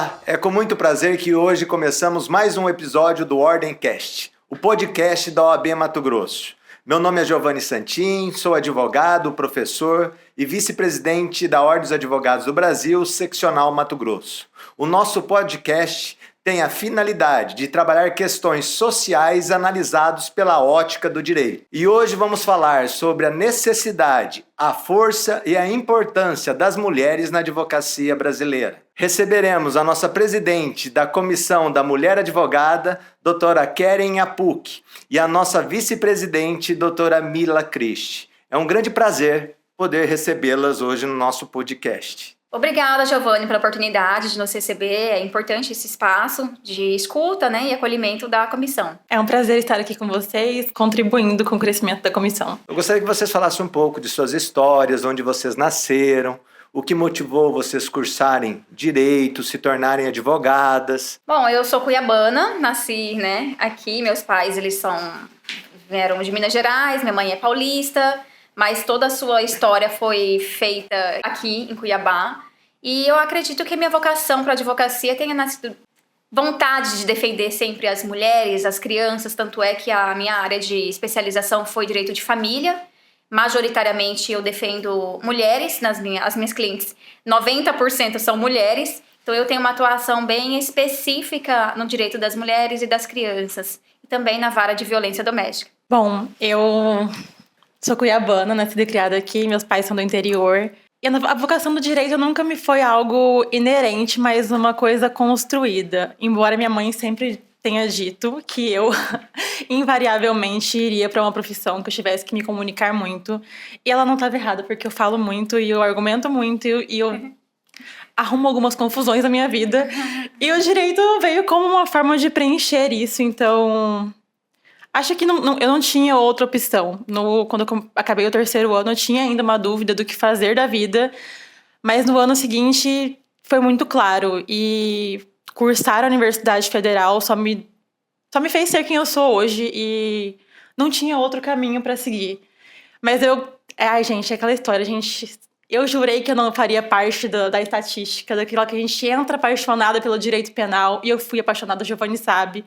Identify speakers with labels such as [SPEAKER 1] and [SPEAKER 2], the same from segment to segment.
[SPEAKER 1] Olá, é com muito prazer que hoje começamos mais um episódio do Ordemcast, o podcast da OAB Mato Grosso. Meu nome é Giovanni Santin, sou advogado, professor e vice-presidente da Ordem dos Advogados do Brasil, seccional Mato Grosso. O nosso podcast tem a finalidade de trabalhar questões sociais analisadas pela ótica do direito. E hoje vamos falar sobre a necessidade, a força e a importância das mulheres na advocacia brasileira. Receberemos a nossa presidente da Comissão da Mulher Advogada, doutora Keren Apuk, e a nossa vice-presidente, doutora Mila Christ. É um grande prazer poder recebê-las hoje no nosso podcast.
[SPEAKER 2] Obrigada, Giovanni, pela oportunidade de nos receber. É importante esse espaço de escuta, e acolhimento da comissão.
[SPEAKER 3] É um prazer estar aqui com vocês, contribuindo com o crescimento da comissão.
[SPEAKER 1] Eu gostaria que vocês falassem um pouco de suas histórias, onde vocês nasceram, o que motivou vocês cursarem direito, se tornarem advogadas.
[SPEAKER 2] Bom, eu sou cuiabana, nasci, aqui. Meus pais, vieram de Minas Gerais, minha mãe é paulista, mas toda a sua história foi feita aqui em Cuiabá. E eu acredito que a minha vocação para a advocacia tenha nascido vontade de defender sempre as mulheres, as crianças, tanto é que a minha área de especialização foi direito de família. Majoritariamente eu defendo mulheres, as minhas clientes, 90% são mulheres, então eu tenho uma atuação bem específica no direito das mulheres e das crianças, e também na vara de violência doméstica.
[SPEAKER 3] Bom, eu sou cuiabana, nascida e criada aqui, meus pais são do interior. E a vocação do direito nunca me foi algo inerente, mas uma coisa construída. Embora minha mãe sempre tenha dito que eu invariavelmente iria para uma profissão que eu tivesse que me comunicar muito. E ela não estava errada, porque eu falo muito e eu argumento muito e eu arrumo algumas confusões na minha vida. E o direito veio como uma forma de preencher isso, então acho que eu não tinha outra opção. Quando eu acabei o terceiro ano, eu tinha ainda uma dúvida do que fazer da vida, mas no ano seguinte foi muito claro. E cursar a Universidade Federal só me fez ser quem eu sou hoje e não tinha outro caminho para seguir. Mas gente, é aquela história, eu jurei que eu não faria parte da estatística, daquilo que a gente entra apaixonada pelo direito penal, e eu fui apaixonada, Giovanni sabe,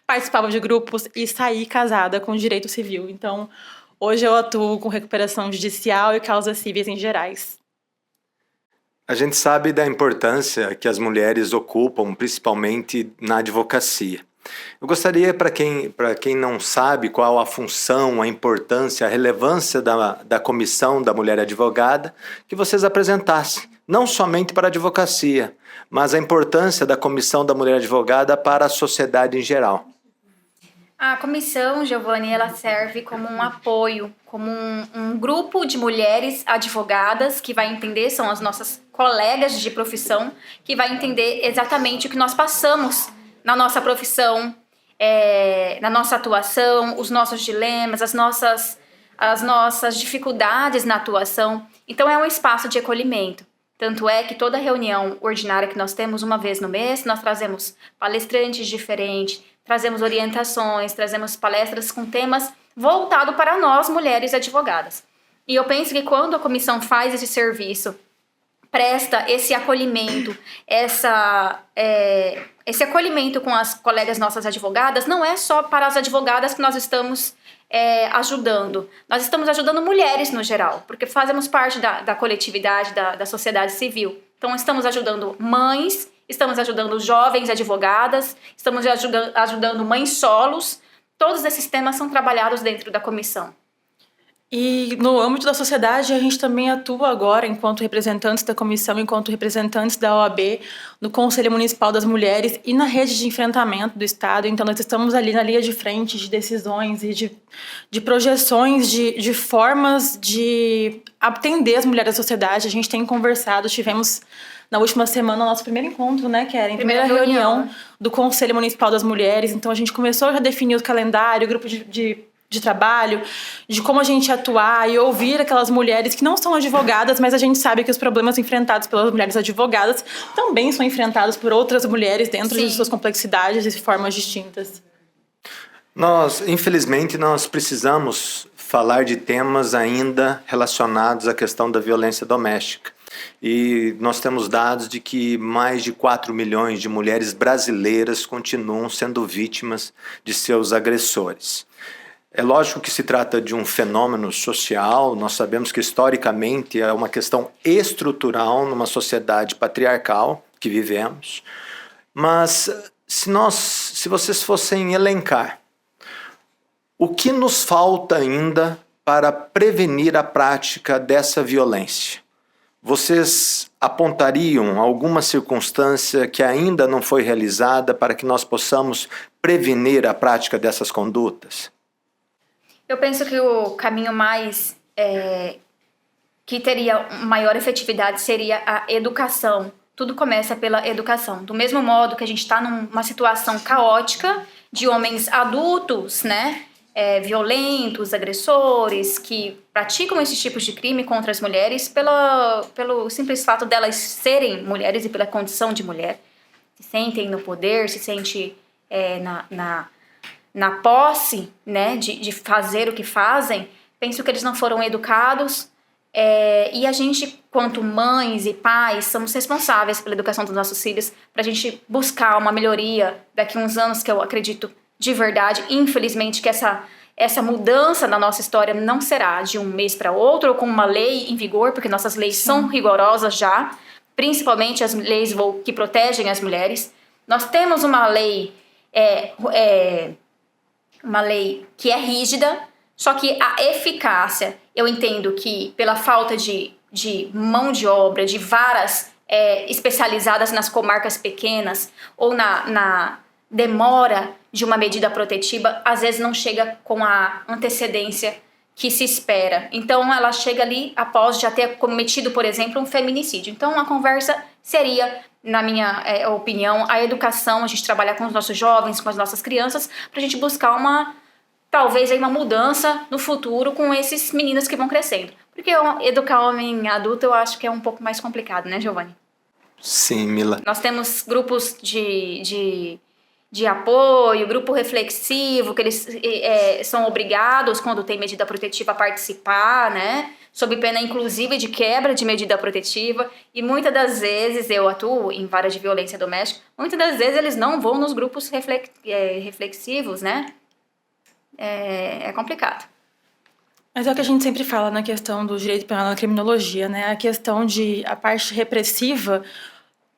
[SPEAKER 3] participava de grupos e saí casada com direito civil. Então, hoje eu atuo com recuperação judicial e causas civis em gerais.
[SPEAKER 1] A gente sabe da importância que as mulheres ocupam, principalmente na advocacia. Eu gostaria, para quem não sabe qual a função, a importância, a relevância da Comissão da Mulher Advogada, que vocês apresentassem, não somente para a advocacia, mas a importância da Comissão da Mulher Advogada para a sociedade em geral.
[SPEAKER 2] A comissão, Giovanni, ela serve como um apoio, como um grupo de mulheres advogadas que vai entender, são as nossas colegas de profissão, que vai entender exatamente o que nós passamos na nossa profissão, na nossa atuação, os nossos dilemas, as nossas dificuldades na atuação. Então é um espaço de acolhimento. Tanto é que toda reunião ordinária que nós temos uma vez no mês, nós trazemos palestrantes diferentes, trazemos orientações, trazemos palestras com temas voltados para nós, mulheres advogadas. E eu penso que quando a comissão faz esse serviço, presta esse acolhimento, esse acolhimento com as colegas nossas advogadas, não é só para as advogadas que nós estamos ajudando. Nós estamos ajudando mulheres no geral, porque fazemos parte da coletividade, da sociedade civil. Então, estamos ajudando mães, estamos ajudando jovens advogadas, estamos ajudando mães solos. Todos esses temas são trabalhados dentro da comissão.
[SPEAKER 3] E no âmbito da sociedade, a gente também atua agora, enquanto representantes da comissão, enquanto representantes da OAB, no Conselho Municipal das Mulheres e na rede de enfrentamento do Estado. Então, nós estamos ali na linha de frente de decisões e de projeções, de formas de atender as mulheres da sociedade. A gente tem conversado, tivemos na última semana o nosso primeiro encontro, Keren? Primeira reunião do Conselho Municipal das Mulheres. Então, a gente começou a definir o calendário, o grupo de trabalho, de como a gente atuar e ouvir aquelas mulheres que não são advogadas, mas a gente sabe que os problemas enfrentados pelas mulheres advogadas também são enfrentados por outras mulheres dentro de suas complexidades e formas distintas.
[SPEAKER 1] Infelizmente, nós precisamos falar de temas ainda relacionados à questão da violência doméstica. E nós temos dados de que mais de 4 milhões de mulheres brasileiras continuam sendo vítimas de seus agressores. É lógico que se trata de um fenômeno social, nós sabemos que historicamente é uma questão estrutural numa sociedade patriarcal que vivemos, mas se vocês fossem elencar o que nos falta ainda para prevenir a prática dessa violência, vocês apontariam alguma circunstância que ainda não foi realizada para que nós possamos prevenir a prática dessas condutas?
[SPEAKER 2] Eu penso que o caminho mais que teria maior efetividade seria a educação. Tudo começa pela educação. Do mesmo modo que a gente está numa situação caótica de homens adultos, né, violentos, agressores, que praticam esses tipos de crime contra as mulheres pelo simples fato delas serem mulheres e pela condição de mulher. Se sentem no poder, se sentem na posse, né, de fazer o que fazem. Penso que eles não foram educados, e a gente, quanto mães e pais, somos responsáveis pela educação dos nossos filhos, para a gente buscar uma melhoria daqui a uns anos, que eu acredito de verdade, infelizmente, que essa mudança na nossa história não será de um mês para outro, ou com uma lei em vigor, porque nossas leis são rigorosas já, principalmente as leis que protegem as mulheres. Nós temos uma lei que é rígida, só que a eficácia, eu entendo que pela falta de mão de obra, de varas especializadas nas comarcas pequenas, ou na demora de uma medida protetiva, às vezes não chega com a antecedência que se espera. Então, ela chega ali após já ter cometido, por exemplo, um feminicídio. Então, a conversa seria, na minha opinião, a educação, a gente trabalhar com os nossos jovens, com as nossas crianças, para a gente buscar talvez uma mudança no futuro com esses meninos que vão crescendo. Porque educar homem adulto eu acho que é um pouco mais complicado, né, Giovanni?
[SPEAKER 1] Sim, Mila.
[SPEAKER 2] Nós temos grupos de apoio, grupo reflexivo, que eles são obrigados, quando tem medida protetiva, a participar, né? Sob pena, inclusive, de quebra de medida protetiva. E muitas das vezes, eu atuo em vara de violência doméstica, muitas das vezes eles não vão nos grupos reflexivos, né? É complicado.
[SPEAKER 3] Mas é o que a gente sempre fala na questão do direito penal na criminologia, né? A questão a parte repressiva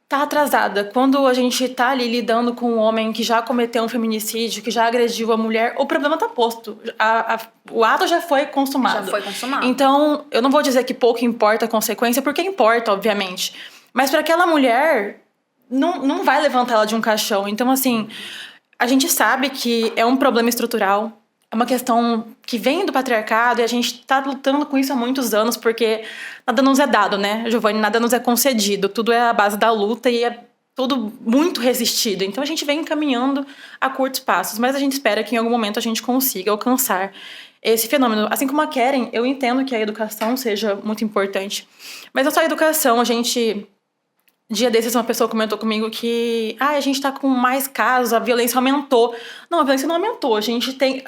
[SPEAKER 3] tá atrasada. Quando a gente tá ali lidando com um homem que já cometeu um feminicídio, que já agrediu a mulher, o problema tá posto. O ato já foi consumado.
[SPEAKER 2] Já foi consumado.
[SPEAKER 3] Então, eu não vou dizer que pouco importa a consequência, porque importa, obviamente. Mas para aquela mulher, não vai levantar ela de um caixão. Então, assim, a gente sabe que é um problema estrutural. É uma questão que vem do patriarcado e a gente está lutando com isso há muitos anos, porque nada nos é dado, né, Giovanni? Nada nos é concedido. Tudo é a base da luta e é tudo muito resistido. Então a gente vem caminhando a curtos passos, mas a gente espera que em algum momento a gente consiga alcançar esse fenômeno. Assim como a Keren, eu entendo que a educação seja muito importante. Mas não só a educação, dia desses uma pessoa comentou comigo que a gente tá com mais casos, a violência aumentou. Não, a violência não aumentou.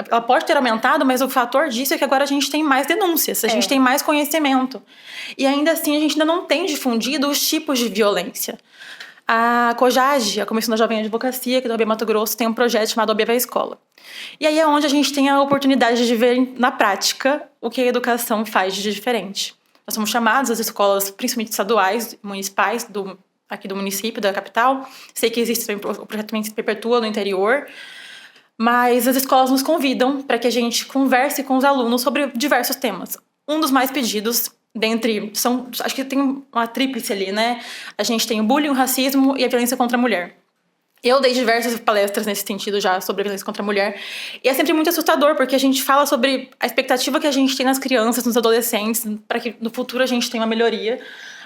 [SPEAKER 3] Ela pode ter aumentado, mas o fator disso é que agora a gente tem mais denúncias, a gente tem mais conhecimento. E ainda assim a gente ainda não tem difundido os tipos de violência. A COJAGE, a Comissão da Jovem Advocacia, que é do OAB Mato Grosso, tem um projeto chamado OAB Vai Escola. E aí é onde a gente tem a oportunidade de ver na prática o que a educação faz de diferente. Nós somos chamados às escolas, principalmente estaduais, municipais, aqui do município, da capital. Sei que existe o projeto também se perpetua no interior, mas as escolas nos convidam para que a gente converse com os alunos sobre diversos temas. Um dos mais pedidos, acho que tem uma tríplice ali, né? A gente tem o bullying, o racismo e a violência contra a mulher. Eu dei diversas palestras nesse sentido já sobre a violência contra a mulher. E é sempre muito assustador, porque a gente fala sobre a expectativa que a gente tem nas crianças, nos adolescentes, para que no futuro a gente tenha uma melhoria.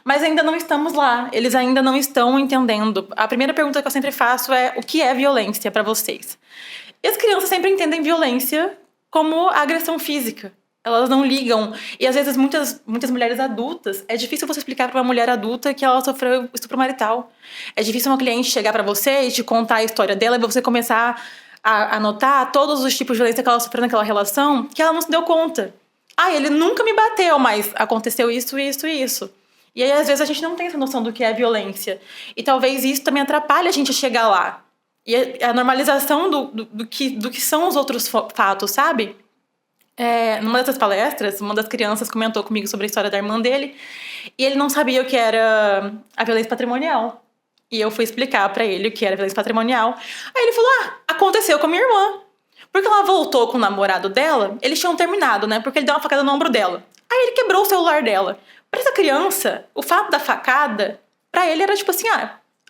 [SPEAKER 3] Mas ainda não estamos lá, eles ainda não estão entendendo. A primeira pergunta que eu sempre faço é: o que é violência para vocês? E as crianças sempre entendem violência como agressão física. Elas não ligam. E às vezes muitas mulheres adultas, é difícil você explicar para uma mulher adulta que ela sofreu estupro marital. É difícil uma cliente chegar para você e te contar a história dela e você começar a anotar todos os tipos de violência que ela sofreu naquela relação, que ela não se deu conta. Ele nunca me bateu, mas aconteceu isso, isso e isso. E aí, às vezes, a gente não tem essa noção do que é violência. E talvez isso também atrapalhe a gente a chegar lá. E a normalização do que são os outros fatos, sabe? Numa dessas palestras, uma das crianças comentou comigo sobre a história da irmã dele. E ele não sabia o que era a violência patrimonial. E eu fui explicar pra ele o que era violência patrimonial. Aí ele falou, aconteceu com a minha irmã. Porque ela voltou com o namorado dela, eles tinham terminado, né? Porque ele deu uma facada no ombro dela. Aí ele quebrou o celular dela. Pra essa criança, o fato da facada, pra ele era tipo assim,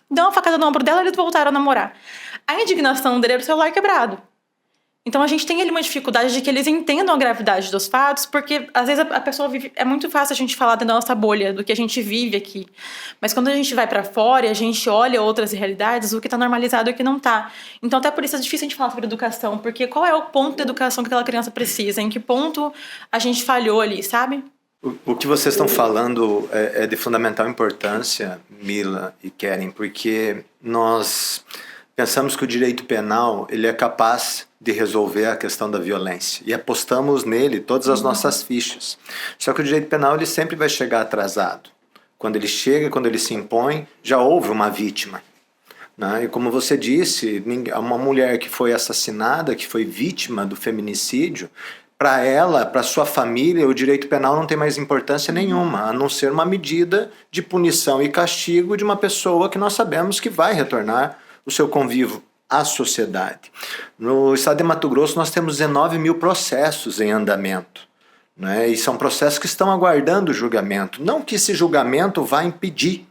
[SPEAKER 3] deu uma facada no ombro dela, eles voltaram a namorar. A indignação dele era o celular quebrado. Então a gente tem ali uma dificuldade de que eles entendam a gravidade dos fatos, porque às vezes a pessoa vive... É muito fácil a gente falar da nossa bolha, do que a gente vive aqui. Mas quando a gente vai pra fora e a gente olha outras realidades, o que tá normalizado e o que não tá. Então até por isso é difícil a gente falar sobre educação, porque qual é o ponto de educação que aquela criança precisa? Em que ponto a gente falhou ali, sabe?
[SPEAKER 1] O que vocês estão falando é de fundamental importância, Mila e Keren, porque nós pensamos que o direito penal ele é capaz de resolver a questão da violência e apostamos nele todas as nossas fichas. Só que o direito penal ele sempre vai chegar atrasado. Quando ele chega, quando ele se impõe, já houve uma vítima. Né? E como você disse, uma mulher que foi assassinada, que foi vítima do feminicídio, para ela, para sua família, o direito penal não tem mais importância nenhuma, a não ser uma medida de punição e castigo de uma pessoa que nós sabemos que vai retornar o seu convívio à sociedade. No estado de Mato Grosso nós temos 19 mil processos em andamento, né? E são processos que estão aguardando julgamento. Não que esse julgamento vá impedir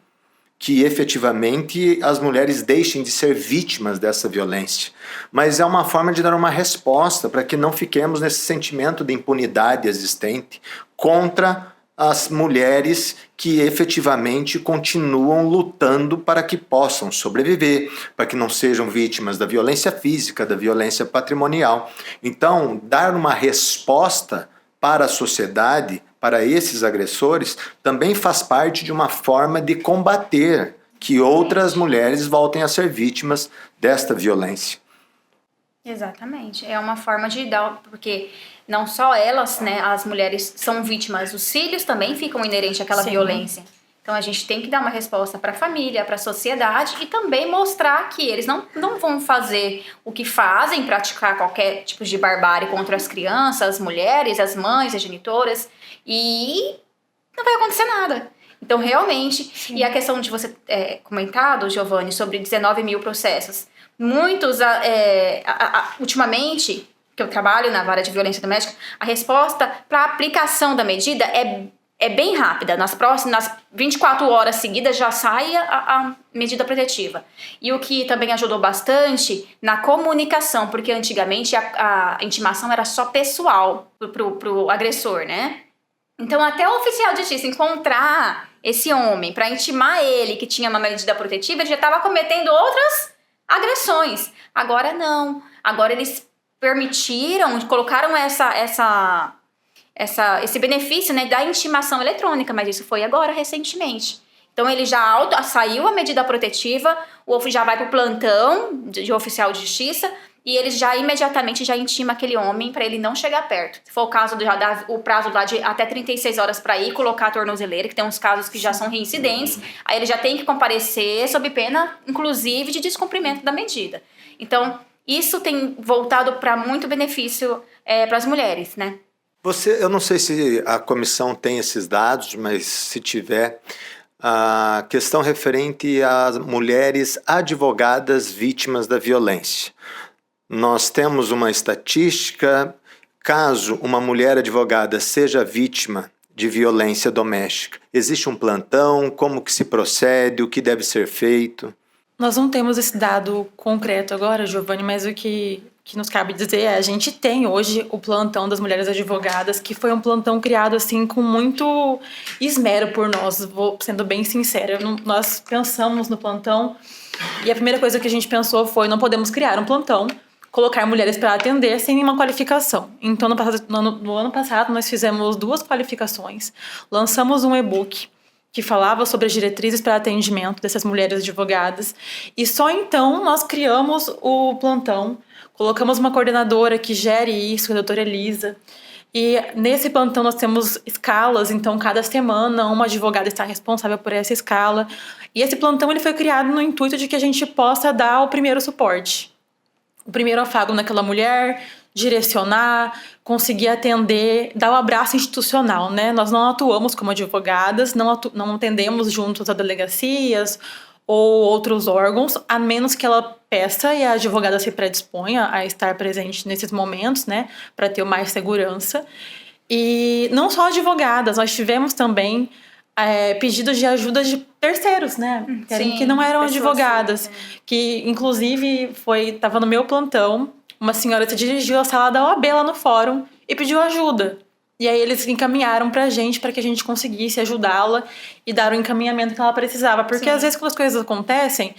[SPEAKER 1] que efetivamente as mulheres deixem de ser vítimas dessa violência, mas é uma forma de dar uma resposta para que não fiquemos nesse sentimento de impunidade existente contra as mulheres que efetivamente continuam lutando para que possam sobreviver, para que não sejam vítimas da violência física, da violência patrimonial. Então, dar uma resposta para a sociedade, para esses agressores, também faz parte de uma forma de combater que outras mulheres voltem a ser vítimas desta violência.
[SPEAKER 2] Exatamente. É uma forma de dar, porque não só elas, né, as mulheres são vítimas, os filhos também ficam inerentes àquela violência. Então a gente tem que dar uma resposta para a família, para a sociedade e também mostrar que eles não vão fazer o que fazem, praticar qualquer tipo de barbárie contra as crianças, as mulheres, as mães, as genitoras, e não vai acontecer nada. Então realmente, e a questão de você comentado, Giovanni, sobre 19 mil processos, muitos, ultimamente, que eu trabalho na vara de violência doméstica, a resposta para a aplicação da medida é bem rápida. Nas 24 horas seguidas já sai a medida protetiva. E o que também ajudou bastante na comunicação, porque antigamente a intimação era só pessoal pro agressor, né? Então até o oficial de justiça encontrar esse homem para intimar ele que tinha uma medida protetiva, ele já estava cometendo outras agressões. Agora não. Agora eles permitiram, colocaram esse benefício, né, da intimação eletrônica, mas isso foi agora, recentemente. Então ele já saiu a medida protetiva, já vai para o plantão de oficial de justiça e ele já imediatamente já intima aquele homem para ele não chegar perto. Se for o caso, já dá o prazo lá de até 36 horas para ir colocar a tornozeleira, que tem uns casos que já são reincidentes, aí ele já tem que comparecer sob pena, inclusive, de descumprimento da medida. Então, isso tem voltado para muito benefício para as mulheres, né?
[SPEAKER 1] Eu não sei se a comissão tem esses dados, mas se tiver, a questão referente às mulheres advogadas vítimas da violência. Nós temos uma estatística, caso uma mulher advogada seja vítima de violência doméstica, existe um plantão, como que se procede, o que deve ser feito?
[SPEAKER 3] Nós não temos esse dado concreto agora, Giovanni, mas o que nos cabe dizer a gente tem hoje o plantão das mulheres advogadas, que foi um plantão criado assim com muito esmero por nós, vou sendo bem sincera. Nós pensamos no plantão e a primeira coisa que a gente pensou foi: não podemos criar um plantão, colocar mulheres para atender sem nenhuma qualificação. Então, no ano passado, nós fizemos 2 qualificações, lançamos um e-book que falava sobre as diretrizes para atendimento dessas mulheres advogadas, e só então nós criamos o plantão, colocamos uma coordenadora que gere isso, a doutora Elisa, E nesse plantão nós temos escalas, então cada semana uma advogada está responsável por essa escala. E esse plantão ele foi criado no intuito de que a gente possa dar o primeiro suporte. O primeiro afago naquela mulher, direcionar, conseguir atender, dar o abraço institucional, né? Nós não atuamos como advogadas, não atendemos juntos a delegacias ou outros órgãos, a menos que ela peça e a advogada se predisponha a estar presente nesses momentos, né, para ter mais segurança. E não só advogadas, nós tivemos também pedidos de ajuda de terceiros, né, que não eram advogadas, que inclusive estava no meu plantão, uma senhora se dirigiu à sala da OAB lá no fórum e pediu ajuda. E aí eles encaminharam pra gente para que a gente conseguisse ajudá-la e dar o encaminhamento que ela precisava. Porque às vezes quando as coisas acontecem,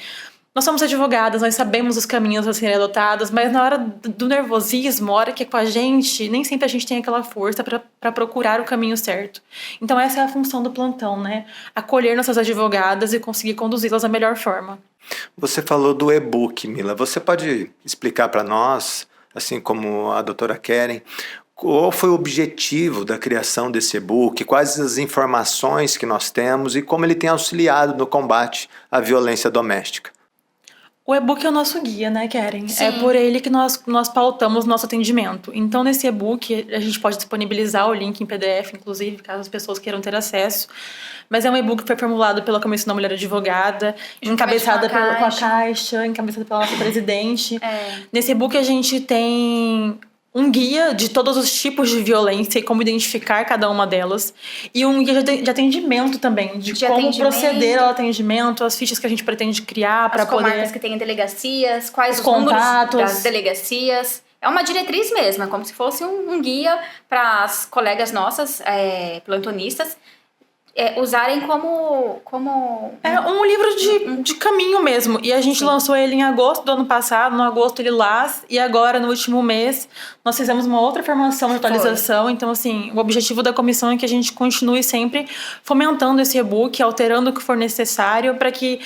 [SPEAKER 3] nós somos advogadas, nós sabemos os caminhos a serem adotados, mas na hora do nervosismo, a hora que é com a gente, nem sempre a gente tem aquela força para procurar o caminho certo. Então essa é a função do plantão, né? Acolher nossas advogadas e conseguir conduzi-las da melhor forma.
[SPEAKER 1] Você falou do e-book, Mila. Você pode explicar para nós, assim como a doutora Keren, qual foi o objetivo da criação desse e-book, quais as informações que nós temos e como ele tem auxiliado no combate à violência doméstica?
[SPEAKER 3] O e-book é o nosso guia, né, Keren?
[SPEAKER 2] Sim.
[SPEAKER 3] É por ele que nós pautamos nosso atendimento. Então, nesse e-book, a gente pode disponibilizar o link em PDF, inclusive, caso as pessoas queiram ter acesso. Mas é um e-book que foi formulado pela Comissão da Mulher Advogada, encabeçada com a Caixa, encabeçada pela nossa presidente. Nesse e-book, a gente tem um guia de todos os tipos de violência e como identificar cada uma delas. E um guia de atendimento também, de como proceder ao atendimento, as fichas que a gente pretende criar para poder...
[SPEAKER 2] As comarcas que tem delegacias, quais os números das delegacias. É uma diretriz mesmo, é como se fosse um guia para as colegas nossas, plantonistas, usarem como...
[SPEAKER 3] É um livro de caminho mesmo. E a gente lançou ele em agosto do ano passado, no agosto Lilás, e agora, no último mês, nós fizemos uma outra formação de atualização. Então, assim, o objetivo da comissão é que a gente continue sempre fomentando esse e-book, alterando o que for necessário, para que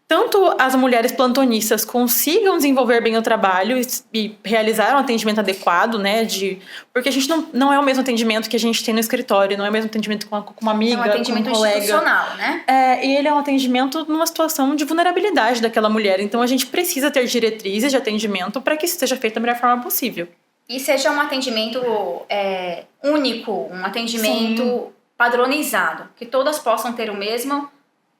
[SPEAKER 3] tanto as mulheres plantonistas consigam desenvolver bem o trabalho e realizar um atendimento adequado, né? Porque a gente não é o mesmo atendimento que a gente tem no escritório, não é o mesmo atendimento com uma amiga, com um colega. É um atendimento
[SPEAKER 2] institucional, né?
[SPEAKER 3] E ele é um atendimento numa situação de vulnerabilidade daquela mulher. Então a gente precisa ter diretrizes de atendimento para que isso seja feito da melhor forma possível.
[SPEAKER 2] E seja um atendimento único, um atendimento padronizado, que todas possam ter o mesmo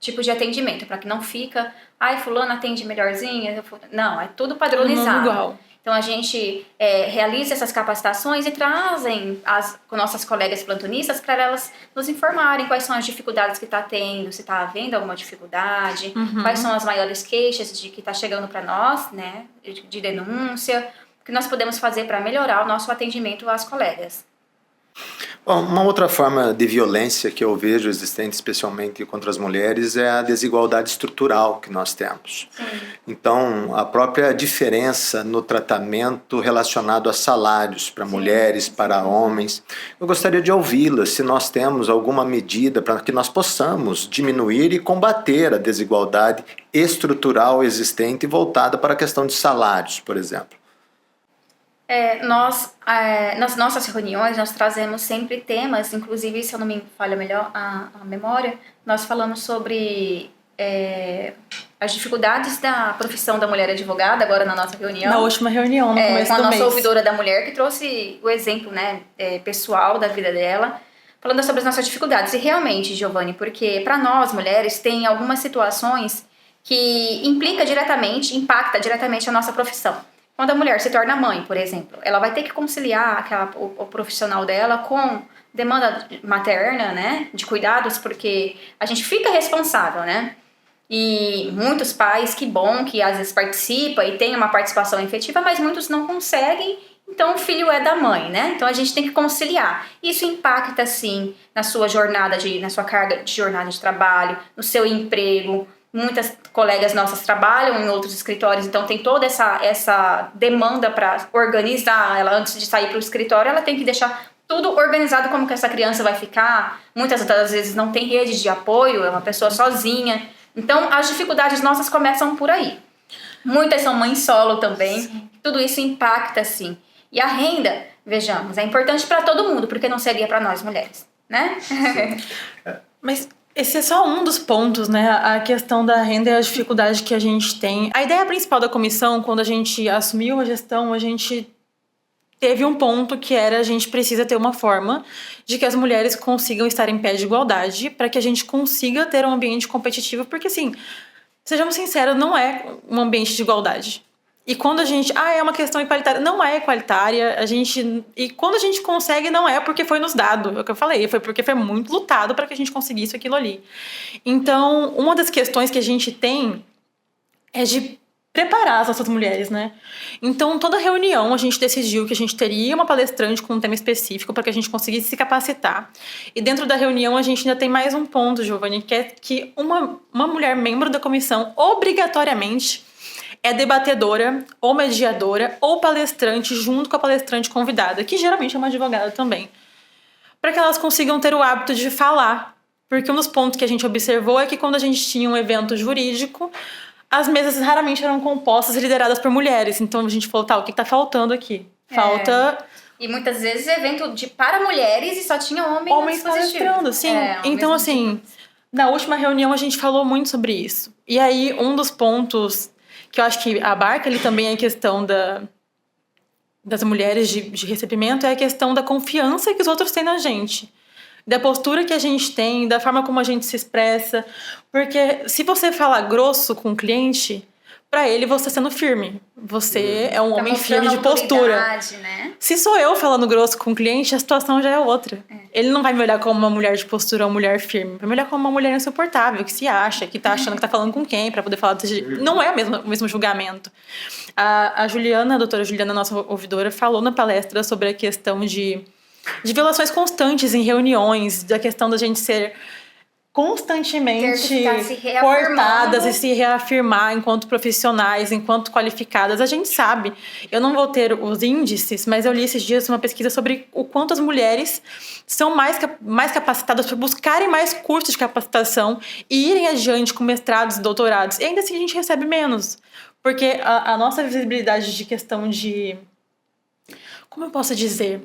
[SPEAKER 2] tipo de atendimento, para que não fica, fulano atende melhorzinha. Não, é tudo padronizado.
[SPEAKER 3] Igual.
[SPEAKER 2] Então a gente realiza essas capacitações e trazem com nossas colegas plantonistas para elas nos informarem quais são as dificuldades que está tendo, se está havendo alguma dificuldade, quais são as maiores queixas de que está chegando para nós, né, de denúncia, o que nós podemos fazer para melhorar o nosso atendimento às colegas.
[SPEAKER 1] Bom, uma outra forma de violência que eu vejo existente, especialmente contra as mulheres, é a desigualdade estrutural que nós temos.
[SPEAKER 2] Sim.
[SPEAKER 1] Então, a própria diferença no tratamento relacionado a salários para mulheres, para homens. Eu gostaria de ouvi-la, se nós temos alguma medida para que nós possamos diminuir e combater a desigualdade estrutural existente voltada para a questão de salários, por exemplo.
[SPEAKER 2] Nas nossas reuniões, nós trazemos sempre temas, inclusive, se eu não me falha melhor a memória, nós falamos sobre as dificuldades da profissão da mulher advogada, agora na nossa reunião.
[SPEAKER 3] Na última reunião, no começo do mês.
[SPEAKER 2] Com a nossa ouvidora da mulher, que trouxe o exemplo, né, pessoal da vida dela, falando sobre as nossas dificuldades. E realmente, Giovanni, porque para nós, mulheres, tem algumas situações que impacta diretamente a nossa profissão. Quando a mulher se torna mãe, por exemplo, ela vai ter que conciliar o profissional dela com demanda materna, né, de cuidados, porque a gente fica responsável, né? E muitos pais, que bom que às vezes participa e tem uma participação efetiva, mas muitos não conseguem, então o filho é da mãe, né? Então a gente tem que conciliar. Isso impacta, sim, na sua carga de jornada de trabalho, no seu emprego. Muitas colegas nossas trabalham em outros escritórios, então tem toda essa demanda para organizar. Ela, antes de sair para o escritório, ela tem que deixar tudo organizado, como que essa criança vai ficar. Muitas das vezes não tem rede de apoio, é uma pessoa sozinha. Então, as dificuldades nossas começam por aí. Muitas são mães solo também. Sim. Tudo isso impacta, sim. E a renda, Vejamos, é importante para todo mundo, porque não seria para nós mulheres, né?
[SPEAKER 3] Mas esse é só um dos pontos, né? A questão da renda e a dificuldade que a gente tem. A ideia principal da comissão, quando a gente assumiu a gestão, a gente teve um ponto que era: a gente precisa ter uma forma de que as mulheres consigam estar em pé de igualdade para que a gente consiga ter um ambiente competitivo, porque assim, sejamos sinceros, não é um ambiente de igualdade. E quando a gente, é uma questão igualitária, não é igualitária, e quando a gente consegue, não é porque foi nos dado, é o que eu falei, foi porque foi muito lutado para que a gente conseguisse aquilo ali. Então, uma das questões que a gente tem é de preparar as nossas mulheres, né? Então, toda reunião a gente decidiu que a gente teria uma palestrante com um tema específico para que a gente conseguisse se capacitar. E dentro da reunião a gente ainda tem mais um ponto, Giovanni, que é que uma mulher membro da comissão, obrigatoriamente, é debatedora, ou mediadora, ou palestrante, junto com a palestrante convidada, que geralmente é uma advogada também, para que elas consigam ter o hábito de falar. Porque um dos pontos que a gente observou é que quando a gente tinha um evento jurídico, as mesas raramente eram compostas e lideradas por mulheres. Então a gente falou, o que tá faltando aqui? Falta...
[SPEAKER 2] E muitas vezes evento para mulheres e só tinha homens
[SPEAKER 3] palestrando, sim. Então, assim, na última reunião a gente falou muito sobre isso. E aí, um dos pontos que eu acho que abarca ali também a questão das mulheres de recebimento é a questão da confiança que os outros têm na gente. Da postura que a gente tem, da forma como a gente se expressa. Porque se você falar grosso com o cliente, pra ele você tá sendo firme. Você é um homem firme de postura.
[SPEAKER 2] Né?
[SPEAKER 3] Se sou eu falando grosso com o cliente, a situação já é outra. Ele não vai me olhar como uma mulher de postura ou uma mulher firme. Vai me olhar como uma mulher insuportável, que se acha, que tá achando que tá falando com quem pra poder falar desse jeito. Não é o mesmo julgamento. A Juliana, a doutora Juliana, nossa ouvidora, falou na palestra sobre a questão de violações constantes em reuniões, da questão da gente ser constantemente cortadas e se reafirmar enquanto profissionais, enquanto qualificadas. A gente sabe, eu não vou ter os índices, mas eu li esses dias uma pesquisa sobre o quanto as mulheres são mais capacitadas para buscarem mais cursos de capacitação e irem adiante com mestrados e doutorados. E ainda assim a gente recebe menos, porque a nossa visibilidade de questão de... Como eu posso dizer?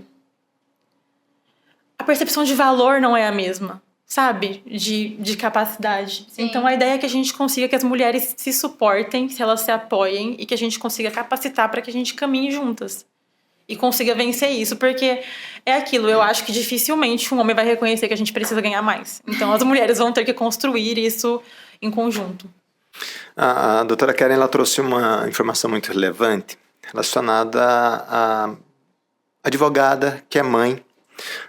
[SPEAKER 3] A percepção de valor não é a mesma. Sabe? De capacidade. Sim. Então, a ideia é que a gente consiga que as mulheres se suportem, se elas se apoiem e que a gente consiga capacitar para que a gente caminhe juntas. E consiga vencer isso, porque é aquilo, eu acho que dificilmente um homem vai reconhecer que a gente precisa ganhar mais. Então, as mulheres vão ter que construir isso em conjunto.
[SPEAKER 1] A doutora Karen, ela trouxe uma informação muito relevante relacionada à advogada que é mãe,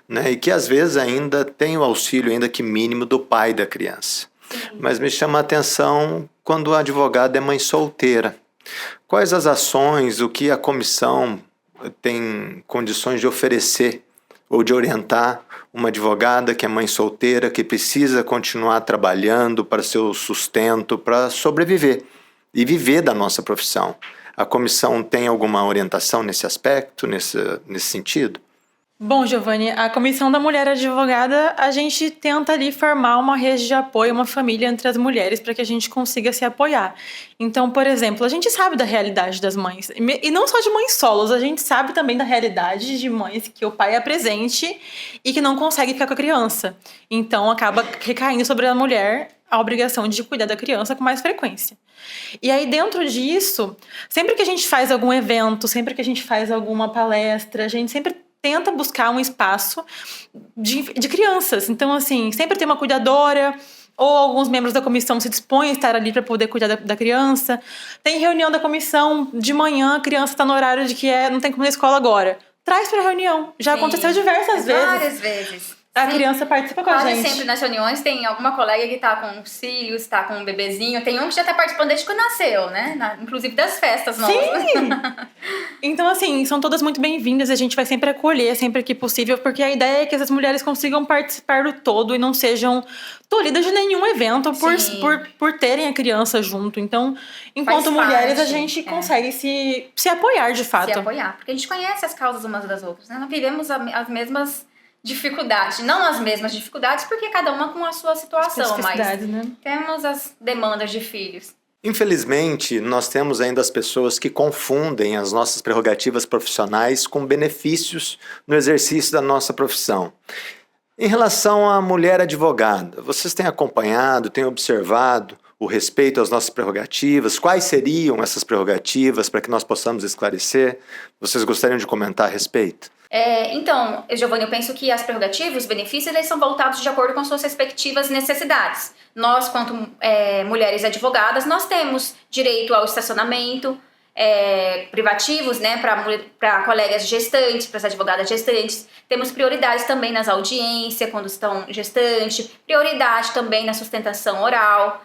[SPEAKER 1] né, e que às vezes ainda tem o auxílio, ainda que mínimo, do pai da criança. Sim. Mas me chama a atenção quando a advogada é mãe solteira. Quais as ações, o que a comissão tem condições de oferecer ou de orientar uma advogada que é mãe solteira, que precisa continuar trabalhando para seu sustento, para sobreviver e viver da nossa profissão? A comissão tem alguma orientação nesse aspecto, nesse sentido?
[SPEAKER 3] Bom, Giovanni, a Comissão da Mulher Advogada, a gente tenta ali formar uma rede de apoio, uma família entre as mulheres para que a gente consiga se apoiar. Então, por exemplo, a gente sabe da realidade das mães, e não só de mães solos, a gente sabe também da realidade de mães que o pai é presente e que não consegue ficar com a criança. Então, acaba recaindo sobre a mulher a obrigação de cuidar da criança com mais frequência. E aí, dentro disso, sempre que a gente faz algum evento, sempre que a gente faz alguma palestra, a gente sempre tenta buscar um espaço de crianças. Então, assim, sempre tem uma cuidadora, ou alguns membros da comissão se dispõem a estar ali para poder cuidar da criança. Tem reunião da comissão de manhã, a criança está no horário de que não tem como ir na escola agora. Traz para a reunião. Já aconteceu diversas vezes.
[SPEAKER 2] Várias vezes.
[SPEAKER 3] A criança participa com a gente.
[SPEAKER 2] Quase sempre nas reuniões tem alguma colega que tá com os filhos, tá com um bebezinho. Tem um que já tá participando desde que nasceu, né? Inclusive das festas nossas.
[SPEAKER 3] Sim! Então, assim, são todas muito bem-vindas. A gente vai sempre acolher, sempre que possível, porque a ideia é que essas mulheres consigam participar do todo e não sejam tolhidas de nenhum evento por terem a criança junto. Então, enquanto mulheres, a gente consegue se apoiar, de fato.
[SPEAKER 2] Se apoiar, porque a gente conhece as causas umas das outras, né? Nós vivemos as mesmas dificuldades, não as mesmas dificuldades, porque cada uma com a sua situação, mas
[SPEAKER 3] né?
[SPEAKER 2] Temos as demandas de filhos.
[SPEAKER 1] Infelizmente, nós temos ainda as pessoas que confundem as nossas prerrogativas profissionais com benefícios no exercício da nossa profissão. Em relação à mulher advogada, vocês têm acompanhado, têm observado o respeito às nossas prerrogativas? Quais seriam essas prerrogativas para que nós possamos esclarecer? Vocês gostariam de comentar a respeito?
[SPEAKER 2] Então, Giovanni, eu penso que as prerrogativas, os benefícios, eles são voltados de acordo com suas respectivas necessidades. Nós, quanto mulheres advogadas, nós temos direito ao estacionamento, privativos, né, para colegas gestantes, para as advogadas gestantes. Temos prioridades também nas audiências, quando estão gestantes, prioridade também na sustentação oral.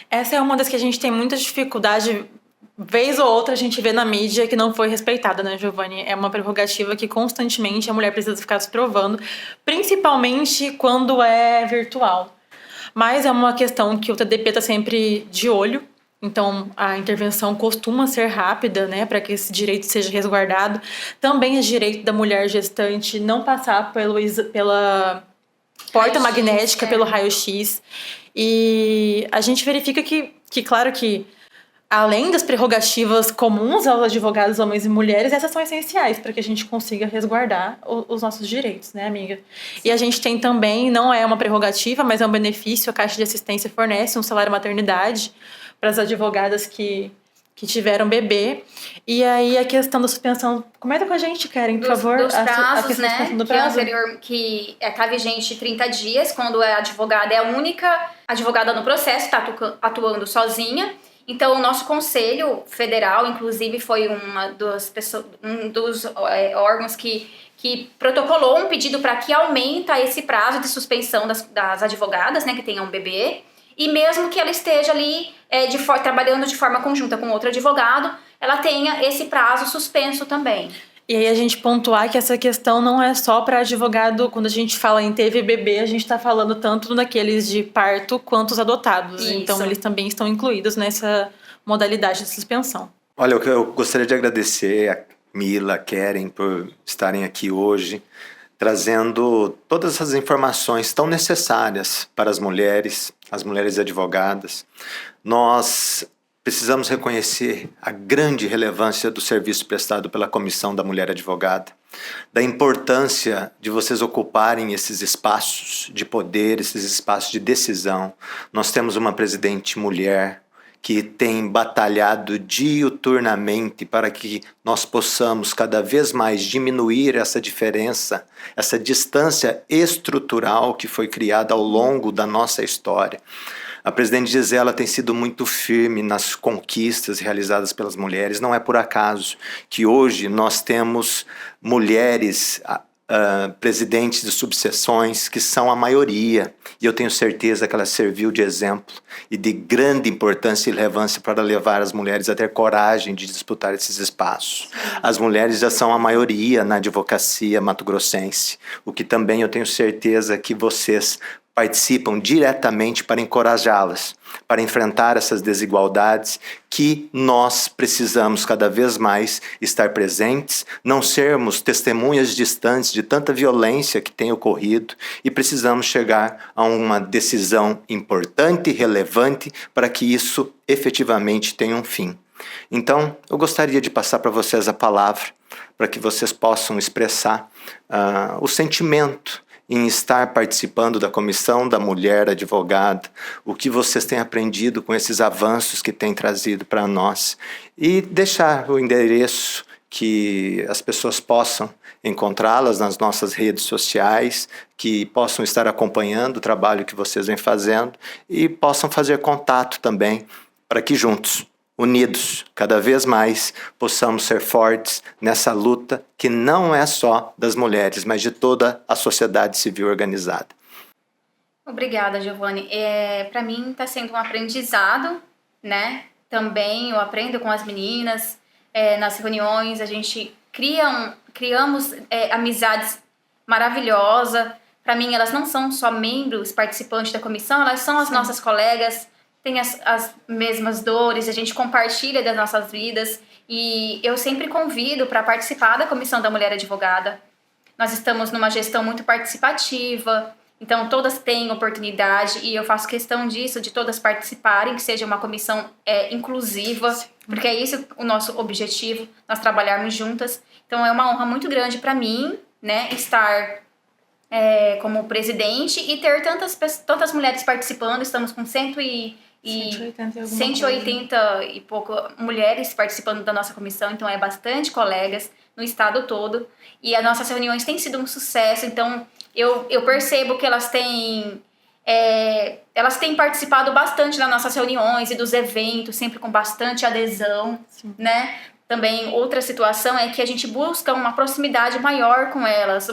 [SPEAKER 3] Essa é uma das que a gente tem muita dificuldade. Vez ou outra a gente vê na mídia que não foi respeitada, né, Giovanni? É uma prerrogativa que constantemente a mulher precisa ficar se provando, principalmente quando é virtual. Mas é uma questão que o TDP está sempre de olho, então a intervenção costuma ser rápida, né, para que esse direito seja resguardado. Também é direito da mulher gestante não passar pela porta magnética, pelo raio-x. E a gente verifica que, claro que, além das prerrogativas comuns aos advogados homens e mulheres, essas são essenciais para que a gente consiga resguardar os nossos direitos, né, amiga? E a gente tem também, não é uma prerrogativa, mas é um benefício, a Caixa de Assistência fornece um salário maternidade para as advogadas que tiveram bebê. E aí a questão da suspensão, comenta com a gente, Karen, por favor.
[SPEAKER 2] Dos prazos,
[SPEAKER 3] a
[SPEAKER 2] né,
[SPEAKER 3] do prazo.
[SPEAKER 2] que tá vigente 30 dias, quando a advogada é a única advogada no processo, está atuando sozinha. Então, o nosso Conselho Federal, inclusive, foi um dos órgãos que protocolou um pedido para que aumenta esse prazo de suspensão das advogadas, né, que tenham um bebê. E mesmo que ela esteja ali trabalhando de forma conjunta com outro advogado, ela tenha esse prazo suspenso também.
[SPEAKER 3] E aí a gente pontuar que essa questão não é só para advogado, quando a gente fala em teve bebê, a gente está falando tanto naqueles de parto quanto os adotados.
[SPEAKER 2] Isso.
[SPEAKER 3] Então eles também estão incluídos nessa modalidade de suspensão.
[SPEAKER 1] Olha, eu gostaria de agradecer a Mila, a Karen, por estarem aqui hoje, trazendo todas essas informações tão necessárias para as mulheres advogadas. Nós precisamos reconhecer a grande relevância do serviço prestado pela Comissão da Mulher Advogada, da importância de vocês ocuparem esses espaços de poder, esses espaços de decisão. Nós temos uma presidente mulher que tem batalhado diuturnamente para que nós possamos cada vez mais diminuir essa diferença, essa distância estrutural que foi criada ao longo da nossa história. A presidente Gisela tem sido muito firme nas conquistas realizadas pelas mulheres. Não é por acaso que hoje nós temos mulheres presidentes de subseções que são a maioria. E eu tenho certeza que ela serviu de exemplo e de grande importância e relevância para levar as mulheres a ter coragem de disputar esses espaços. As mulheres já são a maioria na advocacia mato-grossense, o que também eu tenho certeza que vocês participam diretamente para encorajá-las, para enfrentar essas desigualdades que nós precisamos cada vez mais estar presentes, não sermos testemunhas distantes de tanta violência que tem ocorrido e precisamos chegar a uma decisão importante e relevante para que isso efetivamente tenha um fim. Então, eu gostaria de passar para vocês a palavra, para que vocês possam expressar o sentimento em estar participando da Comissão da Mulher Advogada, o que vocês têm aprendido com esses avanços que têm trazido para nós, e deixar o endereço que as pessoas possam encontrá-las nas nossas redes sociais, que possam estar acompanhando o trabalho que vocês vêm fazendo e possam fazer contato também, para que juntos, unidos, cada vez mais, possamos ser fortes nessa luta que não é só das mulheres, mas de toda a sociedade civil organizada.
[SPEAKER 2] Obrigada, Giovanni. Para mim está sendo um aprendizado, né? Também eu aprendo com as meninas, nas reuniões a gente criamos amizades maravilhosas. Para mim elas não são só membros, participantes da comissão, elas são as nossas colegas, tem as mesmas dores, a gente compartilha das nossas vidas e eu sempre convido para participar da Comissão da Mulher Advogada. Nós estamos numa gestão muito participativa, Então, todas têm oportunidade e eu faço questão disso, de todas participarem, que seja uma comissão inclusiva, porque é isso o nosso objetivo, nós trabalharmos juntas. Então, é uma honra muito grande para mim, né, estar como presidente e ter tantas mulheres participando. Estamos com 180 e pouco mulheres participando da nossa comissão, então é bastante colegas no estado todo. E as nossas reuniões têm sido um sucesso, então eu percebo que elas têm participado bastante das nossas reuniões e dos eventos, sempre com bastante adesão, né? Também outra situação é que a gente busca uma proximidade maior com elas,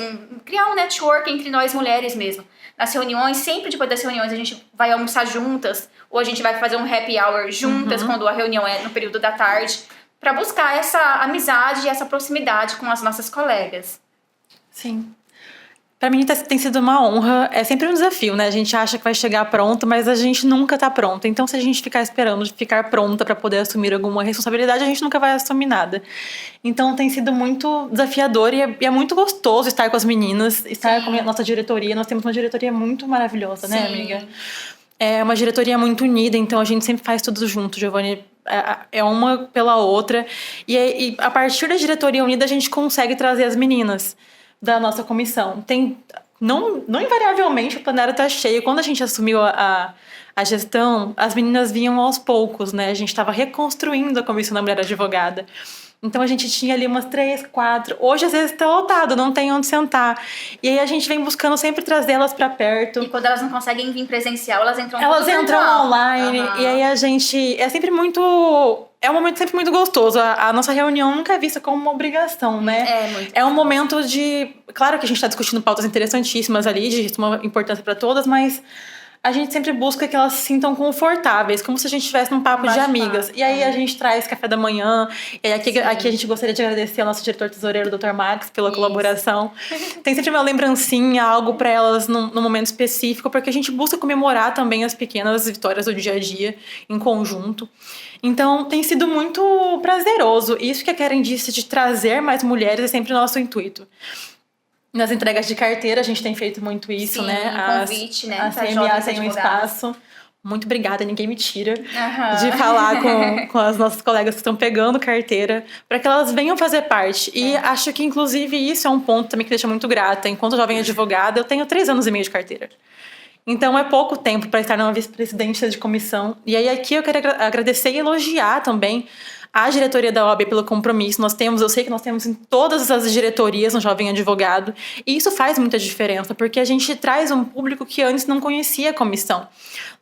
[SPEAKER 2] criar um network entre nós mulheres mesmo. Nas reuniões, sempre depois das reuniões, a gente vai almoçar juntas, ou a gente vai fazer um happy hour juntas, quando a reunião é no período da tarde, para buscar essa amizade e essa proximidade com as nossas colegas.
[SPEAKER 3] Sim. Pra mim tem sido uma honra, é sempre um desafio, né? A gente acha que vai chegar pronto, mas a gente nunca tá pronto. Então, se a gente ficar esperando ficar pronta pra poder assumir alguma responsabilidade, a gente nunca vai assumir nada. Então, tem sido muito desafiador e é muito gostoso estar com as meninas, estar com a nossa diretoria. Nós temos uma diretoria muito maravilhosa, né, amiga? É uma diretoria muito unida, então a gente sempre faz tudo junto, Giovanni. É uma pela outra. E a partir da diretoria unida, a gente consegue trazer as meninas da nossa comissão. Não invariavelmente o plenário tá cheio. Quando a gente assumiu a gestão, as meninas vinham aos poucos, né? A gente estava reconstruindo a Comissão da Mulher Advogada. Então a gente tinha ali umas 3, 4. Hoje às vezes está lotado, não tem onde sentar. E aí a gente vem buscando sempre trazê-las para perto.
[SPEAKER 2] E quando elas não conseguem vir presencial, elas entram
[SPEAKER 3] online. E aí a gente... É um momento sempre muito gostoso. A nossa reunião nunca é vista como uma obrigação, né? É um momento de... Claro que a gente está discutindo pautas interessantíssimas ali, de uma importância para todas, mas a gente sempre busca que elas se sintam confortáveis, como se a gente estivesse num papo de amigas. E aí a gente traz café da manhã. E aqui a gente gostaria de agradecer ao nosso diretor tesoureiro, Dr. Max, pela colaboração. Tem sempre uma lembrancinha, algo para elas num momento específico, porque a gente busca comemorar também as pequenas vitórias do dia a dia em conjunto. Então, tem sido muito prazeroso. Isso que a Karen disse de trazer mais mulheres é sempre o nosso intuito. Nas entregas de carteira, a gente tem feito muito isso, né?
[SPEAKER 2] Convite, né?
[SPEAKER 3] A CMA tem um espaço. Muito obrigada, ninguém me tira de falar com as nossas colegas que estão pegando carteira, para que elas venham fazer parte. E acho que, inclusive, isso é um ponto também que deixa muito grata. Enquanto jovem advogada, eu tenho 3 anos e meio de carteira. Então, é pouco tempo para estar numa vice-presidência de comissão. E aí, aqui eu quero agradecer e elogiar também a diretoria da OAB pelo compromisso. Eu sei que nós temos em todas as diretorias um jovem advogado, e isso faz muita diferença, porque a gente traz um público que antes não conhecia a comissão.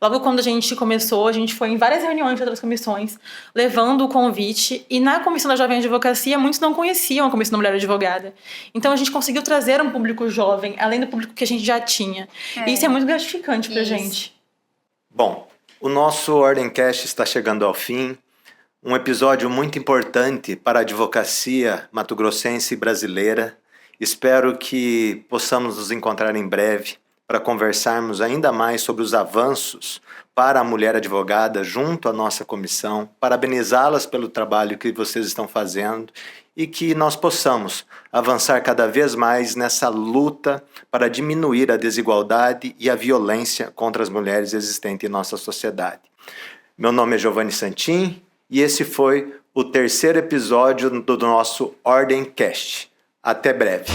[SPEAKER 3] Logo quando a gente começou, a gente foi em várias reuniões de outras comissões, levando o convite, e na Comissão da Jovem Advocacia, muitos não conheciam a Comissão da Mulher Advogada. Então a gente conseguiu trazer um público jovem, além do público que a gente já tinha. E isso é muito gratificante pra gente.
[SPEAKER 1] Bom, o nosso Ordencast está chegando ao fim. Um episódio muito importante para a advocacia mato-grossense e brasileira. Espero que possamos nos encontrar em breve para conversarmos ainda mais sobre os avanços para a mulher advogada junto à nossa comissão, parabenizá-las pelo trabalho que vocês estão fazendo e que nós possamos avançar cada vez mais nessa luta para diminuir a desigualdade e a violência contra as mulheres existente em nossa sociedade. Meu nome é Giovanni Santin. E esse foi o 3º episódio do nosso Ordencast. Até breve.